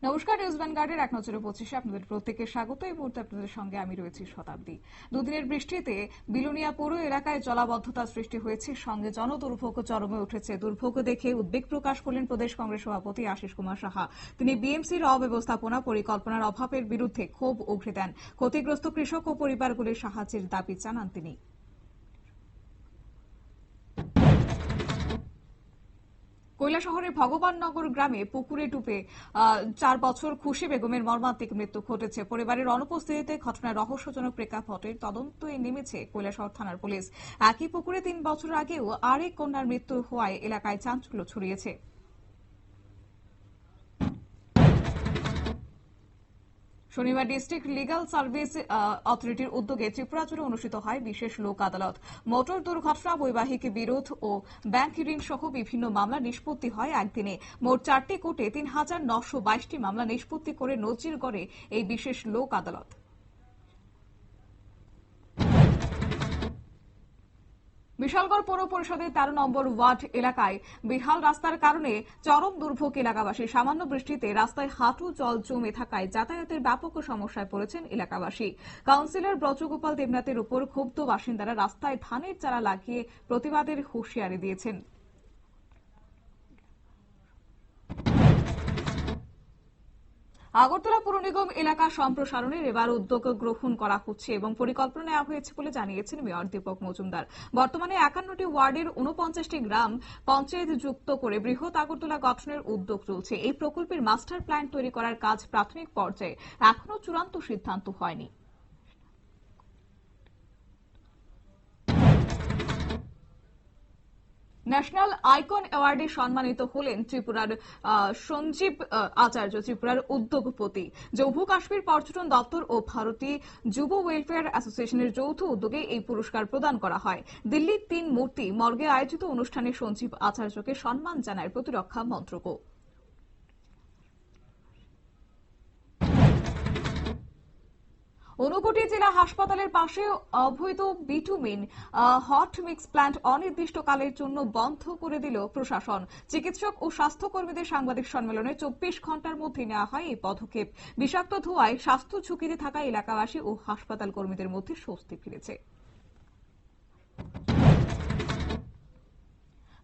নমস্কার, নিউজ ভ্যানগার্ডের এক নজরে 25-এ আপনাদের প্রত্যেককে স্বাগত। এই মুহূর্তে আপনাদের সঙ্গে আমি রয়েছি শতাব্দী। দুদিনের বৃষ্টিতে বিলোনিয়া পৌর এলাকায় জলাবদ্ধতা সৃষ্টি হয়েছে, সঙ্গে জনদুর্ভোগ চরমে উঠেছে। দুর্ভোগ দেখে উদ্বেগ প্রকাশ করলেন প্রদেশ কংগ্রেস সভাপতি আশিস কুমার সাহা। তিনি বিএমসির অব্যবস্থাপনা পরিকল্পনার অভাবের বিরুদ্ধে ক্ষোভ উগরে দেন। ক্ষতিগ্রস্ত কৃষক ও পরিবারগুলির সাহায্যের দাবি জানান তিনি। কৈলাসহরের ভগবাননগর গ্রামে পুকুরে ডুবে 4 বছর খুশি বেগমের মর্মান্তিক মৃত্যু ঘটেছে। পরিবারের অনুপস্থিতিতে ঘটনার রহস্যজনক প্রেক্ষাপটে তদন্তে নেমেছে কৈলাসহর থানার পুলিশ। একই পুকুরে 3 বছর আগেও আরেক কন্যার মৃত্যু হওয়ায় এলাকায় চাঞ্চল্য ছড়িয়েছে। শনিবার ডিস্ট্রিক্ট লিগ্যাল সার্ভিস অথরিটির উদ্যোগে ত্রিপুরা জুড়ে অনুষ্ঠিত হয় বিশেষ লোক আদালত। মোটর দুর্ঘটনা, বৈবাহিক বিরোধ ও ব্যাংক ঋণ সহ বিভিন্ন মামলা নিষ্পত্তি হয় একদিনে। মোট 4টি কোর্টে 3,922টি মামলা নিষ্পত্তি করে নজির গড়ে এই বিশেষ লোক আদালত। বিশালগড় পৌর পরিষদের 13 নম্বর ওয়ার্ড এলাকায় বেহাল রাস্তার কারণে চরম দুর্ভোগ এলাকাবাসী। সামান্য বৃষ্টিতে রাস্তায় হাঁটু জল জমে থাকায় যাতায়াতের ব্যাপক সমস্যায় পড়েছেন এলাকাবাসী। কাউন্সিলর ব্রজগোপাল দেবনাথের উপর ক্ষুব্ধ বাসিন্দারা রাস্তায় ধানের চারা লাগিয়ে প্রতিবাদের হুঁশিয়ারি দিয়েছেন। আগরতলা পুর নিগম এলাকা সম্প্রসারণের এবার উদ্যোগ গ্রহণ করা হচ্ছে এবং পরিকল্পনা নেওয়া হয়েছে বলে জানিয়েছেন মেয়র দীপক মজুমদার। বর্তমানে 51টি ওয়ার্ডের 49টি গ্রাম পঞ্চায়েত যুক্ত করে বৃহৎ আগরতলা গঠনের উদ্যোগ চলছে। এই প্রকল্পের মাস্টার প্ল্যান তৈরি করার কাজ প্রাথমিক পর্যায়ে, এখনও চূড়ান্ত সিদ্ধান্ত হয়নি। ন্যাশনাল আইকন অ্যাওয়ার্ডে সম্মানিত হলেন ত্রিপুরার সঞ্জীব আচার্য, ত্রিপুরার উদ্যোগপতি। জম্মু কাশ্মীর পর্যটন দপ্তর ও ভারতী যুব ওয়েলফেয়ার অ্যাসোসিয়েশনের যৌথ উদ্যোগে এই পুরস্কার প্রদান করা হয়। দিল্লির 3 মূর্তি মর্গে আয়োজিত অনুষ্ঠানে সঞ্জীব আচার্যকে সম্মান জানায় প্রতিরক্ষা মন্ত্রকও। ঊনকোটি জেলা হাসপাতালের পাশে অবৈধ বিটুমিন হট মিক্স প্ল্যান্ট অনির্দিষ্টকালের জন্য বন্ধ করে দিল প্রশাসন। চিকিৎসক ও স্বাস্থ্যকর্মীদের সাংবাদিক সম্মেলনে 24 ঘণ্টার মধ্যে নেওয়া হয় এই পদক্ষেপ। বিষাক্ত ধোঁয়ায় স্বাস্থ্য ঝুঁকিতে থাকা এলাকাবাসী ও হাসপাতাল কর্মীদের মধ্যে স্বস্তি ফিরেছে।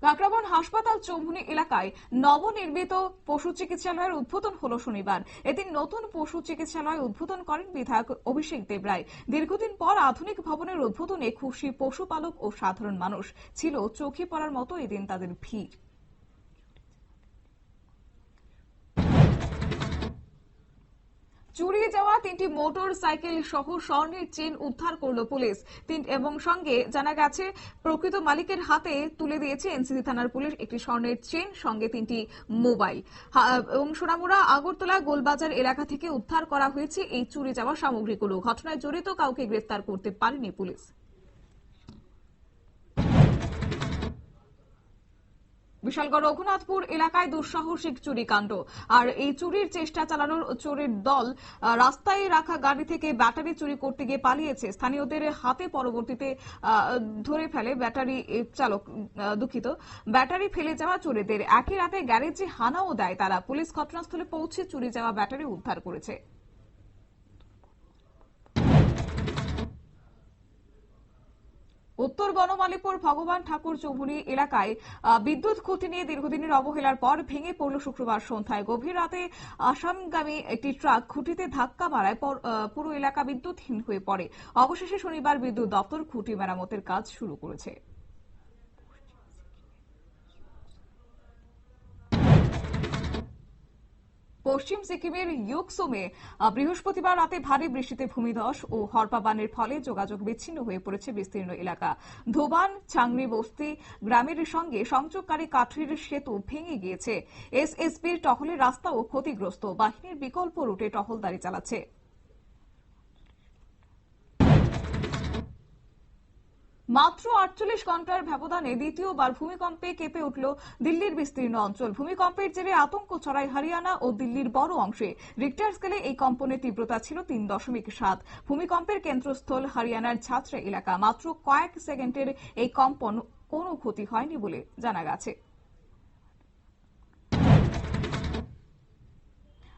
কাকরাবন হাসপাতাল চৌমুহনী এলাকায় নবনির্মিত পশু চিকিৎসালয়ের উদ্বোধন হল শনিবার। এদিন নতুন পশু চিকিৎসালয় উদ্বোধন করেন বিধায়ক অভিষেক দেবরায়। দীর্ঘদিন পর আধুনিক ভবনের উদ্বোধনে খুশি পশুপালক ও সাধারণ মানুষ। ছিল চোখে পড়ার মতো এদিন তাদের ভিড়। চুরি যাওয়া 3টি মোটর সাইকেল সহ স্বর্ণের চেন উদ্ধার করল পুলিশ এবং সঙ্গে জানা গেছে প্রকৃত মালিকের হাতে তুলে দিয়েছে এনসিসি থানার পুলিশ একটি স্বর্ণের চেন, সঙ্গে 3টি মোবাইল। এবং সোনামুড়া আগরতলা গোলবাজার এলাকা থেকে উদ্ধার করা হয়েছে এই চুরি যাওয়া সামগ্রীগুলো। ঘটনায় জড়িত কাউকে গ্রেফতার করতে পারেনি পুলিশ। বিশালগড় রঘুনাথপুর এলাকায় দুঃসাহসিক চুরিকাণ্ড। আর এই চুরির চেষ্টা চালানোর চোরের দল রাস্তায় রাখা গাড়ি থেকে ব্যাটারি চুরি করতে গিয়ে পালিয়েছে। স্থানীয়দের হাতে পরবর্তীতে ধরে ফেলে ব্যাটারি ফেলে যাওয়া চোরেদের। একই রাতে গ্যারেজে হানাও দেয় তারা। পুলিশ ঘটনাস্থলে পৌঁছে চুরি যাওয়া ব্যাটারি উদ্ধার করেছে। উত্তর বনমালীপুর ভগবান ঠাকুর চৌমুহনী এলাকায় বিদ্যুৎ খুঁটি নিয়ে দীর্ঘদিনের অবহেলার পর ভেঙে পড়ল শুক্রবার সন্ধ্যায়। গভীর রাতে আসামগামী একটি ট্রাক খুঁটিতে ধাক্কা মারায় পুরো এলাকা বিদ্যুৎহীন হয়ে পড়ে। অবশেষে শনিবার বিদ্যুৎ দপ্তর খুঁটি মেরামতের কাজ শুরু করেছে। পশ্চিম সিকিমের ইয়ুকসুমে বৃহস্পতিবার রাতে ভারী বৃষ্টিতে ভূমিধস ও হরপাবানের ফলে যোগাযোগ বিচ্ছিন্ন হয়ে পড়েছে বিস্তীর্ণ এলাকা। ধোবান চাংরি বস্তি গ্রামের সঙ্গে সংযোগকারী কাঠের সেতু ভেঙে গিয়েছে। এসএসবির টহলের রাস্তাও ক্ষতিগ্রস্ত। বাহিনীর বিকল্প রুটে টহলদারি চালাচ্ছে। মাত্র 48 ঘন্টার ব্যবধানে দ্বিতীয়বার ভূমিকম্পে কেঁপে উঠল দিল্লির বিস্তীর্ণ অঞ্চল। ভূমিকম্পের জেরে আতঙ্ক ছড়ায় হরিয়ানা ও দিল্লির বড় অংশে। রিক্টার স্কেলে এই কম্পনের তীব্রতা ছিল 3.7। ভূমিকম্পের কেন্দ্রস্থল হরিয়ানার ছাত্রা এলাকা। মাত্র কয়েক সেকেন্ডের এই কম্পন কোনো ক্ষতি হয়নি বলে জানা গেছে।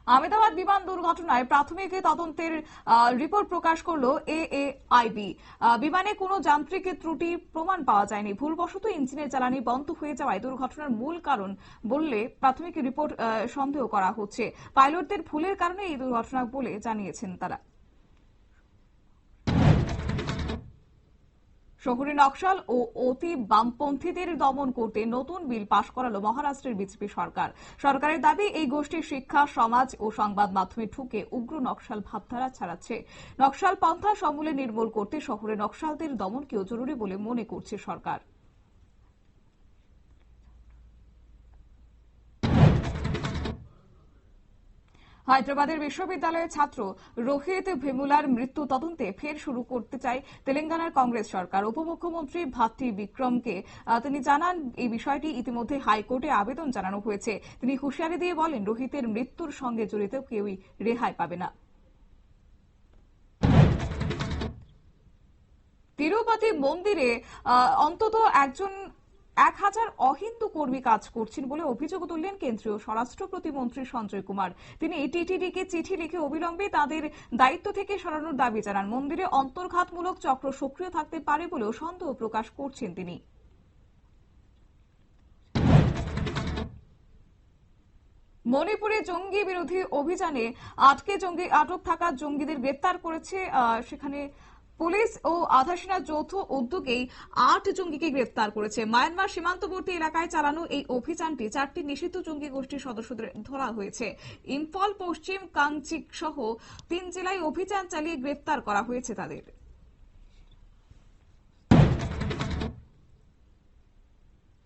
আহমেদাবাদ বিমান দুর্ঘটনায় প্রাথমিক তদন্তের রিপোর্ট প্রকাশ করলো এএআইবি। বিমানে কোনো যান্ত্রিক ত্রুটি প্রমাণ পাওয়া যায়নি। ভুলবশত ইঞ্জিনের জ্বালানি বন্ধ হয়ে যাওয়ায় দুর্ঘটনার মূল কারণ বললে প্রাথমিক রিপোর্ট সন্দেহ করা হচ্ছে। পাইলটদের ভুলের কারণে এই দুর্ঘটনা বলে জানিয়েছেন তারা। শহুরে নকশাল ও অতি বামপন্থীদের দমন করতে নতুন বিল পাশ করালো মহারাষ্ট্রের বিজেপি সরকার। সরকারের দাবি, এই গোষ্ঠীর শিক্ষা, সমাজ ও সংবাদ মাধ্যমে ঢুকে উগ্র নকশাল ভাবধারা ছড়াচ্ছে। নকশাল পন্থা সমূলে নির্মূল করতে শহুরে নকশালদের দমনকেও জরুরি বলে মনে করছে সরকার। হায়দ্রাবাদের বিশ্ববিদ্যালয়ের ছাত্র রোহিত ভেমুলার মৃত্যু তদন্তে ফের শুরু করতে চায় তেলেঙ্গানার কংগ্রেস সরকার। উপমুখ্যমন্ত্রী ভাত্তি বিক্রমকে তিনি জানান, এই বিষয়টি ইতিমধ্যে হাইকোর্টে আবেদন জানানো হয়েছে। তিনি হুঁশিয়ারি দিয়ে বলেন, রোহিতের মৃত্যুর সঙ্গে জড়িত কেউই রেহাই পাবে না। তিরুপতি মন্দিরে অন্তত 1000 অহিন্দু কর্মী কাজ করছেন বলে অভিযোগ তুললেন কেন্দ্রীয় স্বরাষ্ট্র প্রতিমন্ত্রী সঞ্জয় কুমার। তিনি টিটিডিকে চিঠি লিখে অবিলম্বে তাদের দায়িত্ব থেকে সরানোর দাবি জানান। মন্দিরে অন্তর্ঘাতমূলক চক্র সক্রিয় থাকতে পারে বলেও সন্দেহ প্রকাশ করছেন তিনি। মণিপুরে জঙ্গি বিরোধী অভিযানে আটক থাকা জঙ্গিদের গ্রেপ্তার করেছে সেখানে পুলিশ ও আধা সেনা যৌথ উদ্যোগেই 8 জঙ্গিকে গ্রেফতার করেছে। মায়ানমার সীমান্তবর্তী এলাকায় চালানো এই অভিযানটি 4টি নিষিদ্ধ জঙ্গি গোষ্ঠীর সদস্যদের ধরা হয়েছে। ইম্ফল, পশ্চিম কাংচিক সহ 3 জেলায় অভিযান চালিয়ে গ্রেফতার করা হয়েছে তাদের।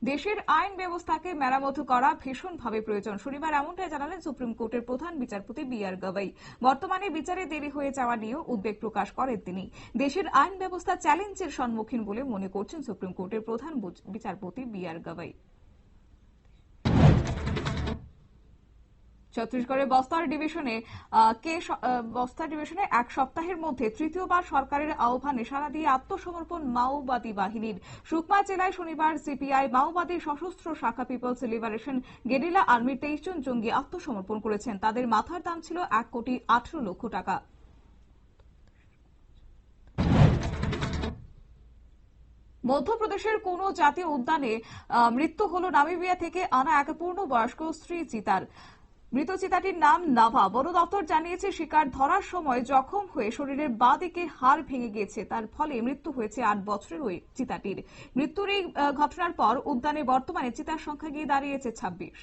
দেশের আইন ব্যবস্থাকে মেরামত করা ভীষণভাবে প্রয়োজন। শনিবার এমনটাই জানালেন সুপ্রিম কোর্টের প্রধান বিচারপতি বি.আর. গাভাই। বর্তমানে বিচারে দেরি হয়ে যাওয়া নিয়েও উদ্বেগ প্রকাশ করেন তিনি। দেশের আইন ব্যবস্থা চ্যালেঞ্জের সম্মুখীন বলে মনে করছেন সুপ্রিম কোর্টের প্রধান বিচারপতি বি.আর. গাভাই। ছত্তিশগড়ের বস্তার ডিভিশনে এক সপ্তাহের মধ্যে তৃতীয়বার সরকারের আহ্বানে সাড়া দিয়ে আত্মসমর্পণ মাওবাদী বাহিনীর। সুকমা জেলায় শনিবার সিপিআই মাওবাদী সশস্ত্র শাখা পিপলস লিবারেশন গেরিলা আর্মির 23 জন জঙ্গি আত্মসমর্পণ করেছেন। তাদের মাথার দাম ছিল 1,18,00,000 টাকা। মধ্যপ্রদেশের কোন জাতীয় উদ্যানে মৃত্যু হল নামিবিয়া থেকে আনা এক পূর্ণবয়স্ক স্ত্রী চিতার। মৃত চিতাটির নাম নাভা। বন দপ্তর জানিয়েছে, শিকার ধরার সময় জখম হয়ে শরীরের বাঁ দিকের হাড় ভেঙে গেছে। তার ফলে মৃত্যু হয়েছে 8 বছরের ওই চিতাটির। মৃত্যুর এই ঘটনার পর উদ্যানে বর্তমানে চিতার সংখ্যা গিয়ে দাঁড়িয়েছে 26।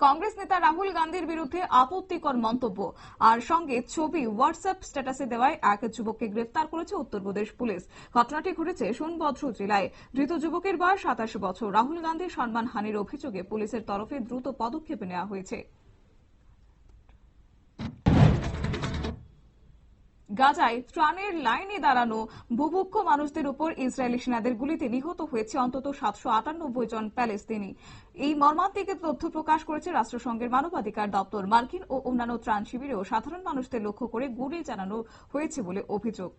কংগ্রেস নেতা রাহুল গান্ধীর বিরুদ্ধে আপত্তিকর মন্তব্য আর সঙ্গে ছবি হোয়াটসঅ্যাপ স্ট্যাটাসে দেওয়ায় এক যুবককে গ্রেফতার করেছে উত্তরপ্রদেশ পুলিশ। ঘটনাটি ঘটেছে সোনভদ্র জেলায়। ধৃত যুবকের বয়স 27 বছর। রাহুল গান্ধীর সম্মানহানির অভিযোগে পুলিশের তরফে দ্রুত পদক্ষেপ নেওয়া হয়েছে। গাজায় ত্রাণের লাইনে দাঁড়ানো বুভুক্ষ মানুষদের উপর ইসরায়েলি সেনাদের গুলিতে নিহত হয়েছে অন্তত 798 জন প্যালেস্তিনি। এই মর্মান্তিক তথ্য প্রকাশ করেছে রাষ্ট্রসংঘের মানবাধিকার দপ্তর। মার্কিন ও অন্যান্য ত্রাণ শিবিরেও সাধারণ মানুষদের লক্ষ্য করে গুলি চালানো হয়েছে বলে অভিযোগ।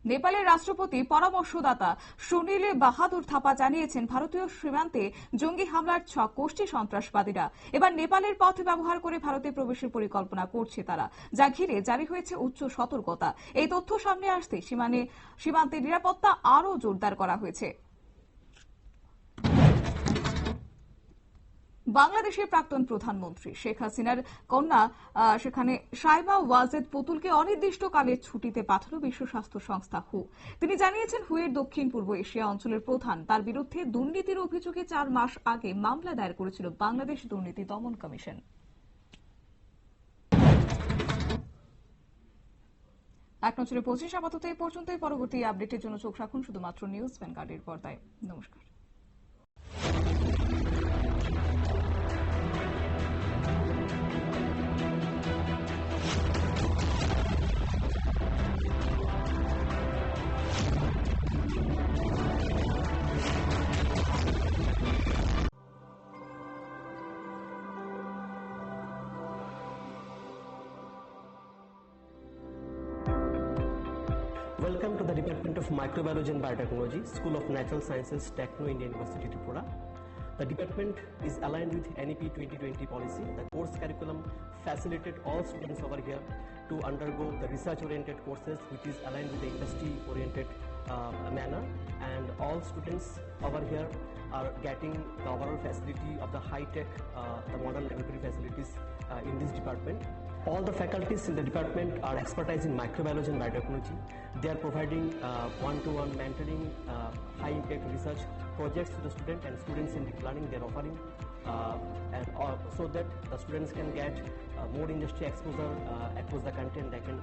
নেপালের রাষ্ট্রপতি পরামর্শদাতা সুনীল বাহাদুর থাপা জানিয়েছেন, ভারতীয় সীমান্তে জঙ্গি হামলার ছক গোষ্ঠী সন্ত্রাসবাদীরা। এবার নেপালের পথ ব্যবহার করে ভারতে প্রবেশের পরিকল্পনা করছে তারা, যা ঘিরে জারি হয়েছে উচ্চ সতর্কতা। এই তথ্য সামনে আসতে সীমান্তে নিরাপত্তা আরও জোরদার করা হয়েছে। বাংলাদেশের প্রাক্তন প্রধানমন্ত্রী শেখ হাসিনার কন্যা সেখানে সাইমা ওয়াজেদ পুতুলকে অনির্দিষ্টকালের ছুটিতে পাঠালো বিশ্ব স্বাস্থ্য সংস্থা হু। তিনি জানিয়েছেন, হুয়ের দক্ষিণ পূর্ব এশিয়া অঞ্চলের প্রধান। তার বিরুদ্ধে দুর্নীতির অভিযোগে 4 মাস আগে মামলা দায়ের করেছিল বাংলাদেশ দুর্নীতি দমন কমিশন। এক নজরে 25 আপাতত এই পর্যন্তই। পরবর্তী আপডেটের জন্য চোখ রাখুন শুধুমাত্র নিউজ ভ্যানগার্ডের পর্দায়। নমস্কার। Welcome to the Department of of Microbiology and Biotechnology, School of Natural Sciences, Techno India University, Tripura. The department is aligned with NEP 2020 policy. The course curriculum facilitated all students over here to undergo the research-oriented courses, which is aligned with the industry-oriented manner. And all students over here are getting the overall facility of the high-tech, the modern laboratory facilities in this department. All the faculties in the department are expertise in microbiology and biotechnology. They are providing one-to-one mentoring, high-impact research projects to the student, and students in deep learning they are offering, so that the students can get more industry exposure across the country, and they can